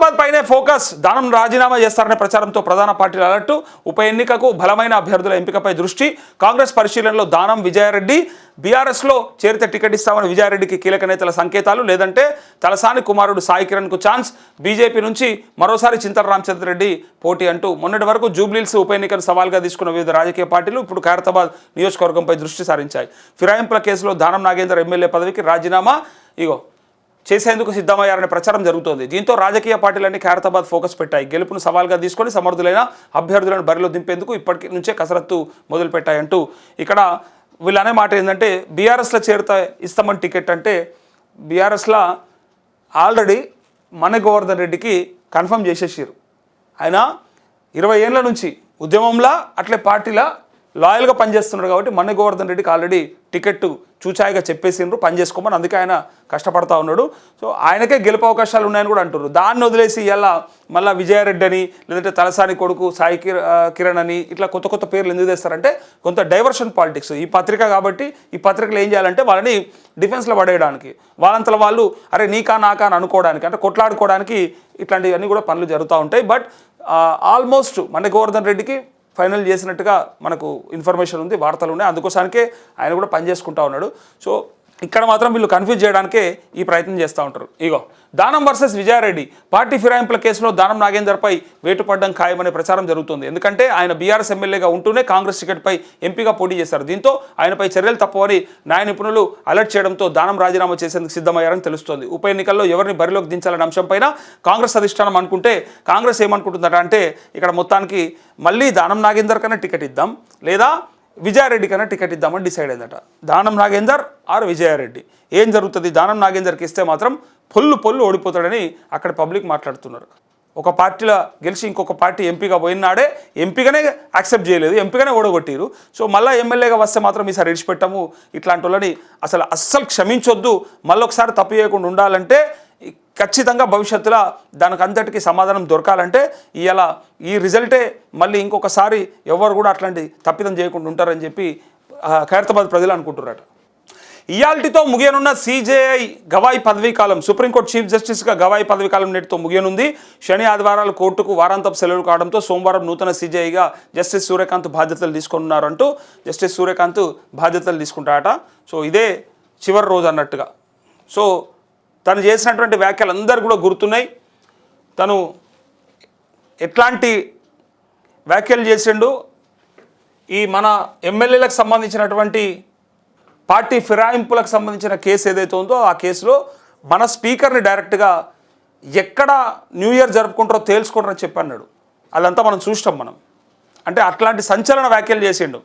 ఖైరతాబాద్ పైనే ఫోకస్, దానం రాజీనామా చేస్తారనే ప్రచారంతో ప్రధాన పార్టీలు అలర్టు. ఉప ఎన్నికకు బలమైన అభ్యర్థుల ఎంపికపై దృష్టి. కాంగ్రెస్ పరిశీలనలో దానం విజయారెడ్డి. బీఆర్ఎస్లో చేరితే టికెట్ ఇస్తామని విజయారెడ్డికి కీలక నేతల సంకేతాలు. లేదంటే తలసాని కుమారుడు సాయి కిరణ్కు ఛాన్స్. బీజేపీ నుంచి మరోసారి చింతల రామచంద్రరెడ్డి పోటీ అంటూ మొన్నటి వరకు జూబ్లీహిల్స్ ఉప ఎన్నికను సవాల్గా తీసుకున్న వివిధ రాజకీయ పార్టీలు ఇప్పుడు ఖైరతాబాద్ నియోజకవర్గంపై దృష్టి సారించాయి. ఫిరాయింపుల కేసులో దానం నాగేందర్ ఎమ్మెల్యే పదవికి రాజీనామా చేసేందుకు సిద్ధమయ్యారనే ప్రచారం జరుగుతోంది. దీంతో రాజకీయ పార్టీలన్నీ ఖైరతాబాద్ ఫోకస్ పెట్టాయి. గెలుపును సవాల్గా తీసుకొని సమర్థులైన అభ్యర్థులను బరిలో దింపేందుకు ఇప్పటి నుంచే కసరత్తు మొదలుపెట్టాయంటూ ఇక్కడ వీళ్ళు అనే మాట ఏంటంటే, బీఆర్ఎస్లో చేరుతా ఇస్తామని టికెట్ అంటే బీఆర్ఎస్లో ఆల్రెడీ మన గోవర్ధన్ రెడ్డికి కన్ఫర్మ్ చేసేసారు. ఆయన 20 ఏళ్ళ నుంచి ఉద్యమంలో అట్లే పార్టీలో లాయల్గా పనిచేస్తున్నాడు కాబట్టి మన గోవర్ధన్ రెడ్డికి ఆల్రెడీ టికెట్ చూచాయిగా చెప్పేసిండ్రు, పని చేసుకోమని. అందుకే ఆయన కష్టపడతా ఉన్నాడు. సో ఆయనకే గెలుపు అవకాశాలు ఉన్నాయని కూడా అంటున్నారు. దాన్ని వదిలేసి ఇలా మళ్ళీ విజయారెడ్డి అని, లేదంటే తలసాని కొడుకు సాయి కిరణ్ అని ఇట్లా కొత్త కొత్త పేర్లు ఎందుకు తెస్తారంటే కొంత డైవర్షన్ పాలిటిక్స్. ఈ పత్రిక కాబట్టి ఈ పత్రికలు ఏం చేయాలంటే వాళ్ళని డిఫెన్స్లో పడేయడానికి, వాళ్ళంతలో వాళ్ళు అరే నీకా నాకా అని అనుకోవడానికి, అంటే కొట్లాడుకోవడానికి ఇట్లాంటివన్నీ కూడా పనులు జరుగుతూ ఉంటాయి. బట్ ఆల్మోస్ట్ మన గోవర్ధన్ రెడ్డికి ఫైనల్ చేసినట్టుగా మనకు ఇన్ఫర్మేషన్ ఉంది, వార్తలు ఉన్నాయి. అందుకోసానికే ఆయన కూడా పనిచేసుకుంటా ఉన్నాడు. సో ఇక్కడ మాత్రం వీళ్ళు కన్ఫ్యూజ్ చేయడానికే ఈ ప్రయత్నం చేస్తూ ఉంటారు. దానం వర్సెస్ విజయారెడ్డి. పార్టీ ఫిరాయింపుల కేసులో దానం నాగేందర్పై వేటు పడ్డం ఖాయమనే ప్రచారం జరుగుతుంది. ఎందుకంటే ఆయన బీఆర్ఎస్ ఎమ్మెల్యేగా ఉంటూనే కాంగ్రెస్ టికెట్పై ఎంపీగా పోటీ చేశారు. దీంతో ఆయనపై చర్యలు తప్పవని న్యాయ నిపుణులు అలర్ట్ చేయడంతో దానం రాజీనామా చేసేందుకు సిద్ధమయ్యారని తెలుస్తోంది. ఉప ఎన్నికల్లో ఎవరిని బరిలోకి దించాలనే అంశంపైన కాంగ్రెస్ అధిష్టానం అనుకుంటే, కాంగ్రెస్ ఏమనుకుంటుందట అంటే ఇక్కడ మొత్తానికి మళ్ళీ దానం నాగేందర్ కన్నా టికెట్ ఇద్దాం, లేదా విజయారెడ్డి కన్నా టికెట్ ఇద్దామని డిసైడ్ అయిందట. దానం నాగేందర్ ఆర్ విజయారెడ్డి ఏం జరుగుతుంది? దానం నాగేందర్కి ఇస్తే మాత్రం పొల్లు ఓడిపోతాడని అక్కడ పబ్లిక్ మాట్లాడుతున్నారు. ఒక పార్టీలో గెలిచి ఇంకొక పార్టీ ఎంపీగా పోయినాడే ఎంపీగానే యాక్సెప్ట్ చేయలేదు, ఎంపీగానే ఓడగొట్టారు. సో మళ్ళీ ఎమ్మెల్యేగా వస్తే మాత్రం ఈసారి విడిచిపెట్టాము ఇట్లాంటి వాళ్ళని అస్సలు క్షమించొద్దు. మళ్ళీ ఒకసారి తప్పు చేయకుండా ఉండాలంటే ఖచ్చితంగా భవిష్యత్తులో దానికి అంతటికి సమాధానం దొరకాలంటే ఈ రిజల్టే మళ్ళీ ఇంకొకసారి ఎవరు కూడా అట్లాంటి తప్పిదం చేయకుండా ఉంటారని చెప్పి ఖైరతాబాద్ ప్రజలు అనుకుంటున్నారట. ఇయాల్టితో ముగియనున్న సిజేఐ గవాయి పదవీకాలం. సుప్రీంకోర్టు చీఫ్ జస్టిస్గా గవాయి పదవీకాలం నేటితో ముగియనుంది. శని ఆదివారాలు కోర్టుకు వారాంతపు సెలవులు కావడంతో సోమవారం నూతన సిజేఐగా జస్టిస్ సూర్యకాంత్ బాధ్యతలు తీసుకున్నారంటూ జస్టిస్ సూర్యకాంత్ బాధ్యతలు తీసుకుంటారట. సో ఇదే చివరి రోజు అన్నట్టుగా. సో తను చేసినటువంటి వ్యాఖ్యలు అందరూ కూడా గుర్తున్నాయి. తను ఎట్లాంటి వ్యాఖ్యలు చేసిండు, ఈ మన ఎమ్మెల్యేలకు సంబంధించినటువంటి పార్టీ ఫిరాయింపులకు సంబంధించిన కేసు ఏదైతే ఉందో ఆ కేసులో మన స్పీకర్ని డైరెక్ట్గా ఎక్కడ న్యూ ఇయర్ జరుపుకుంటారో తేల్చుకుంటారని చెప్పన్నాడు. అదంతా మనం చూస్తాం. అంటే అట్లాంటి సంచలన వ్యాఖ్యలు చేసిండు.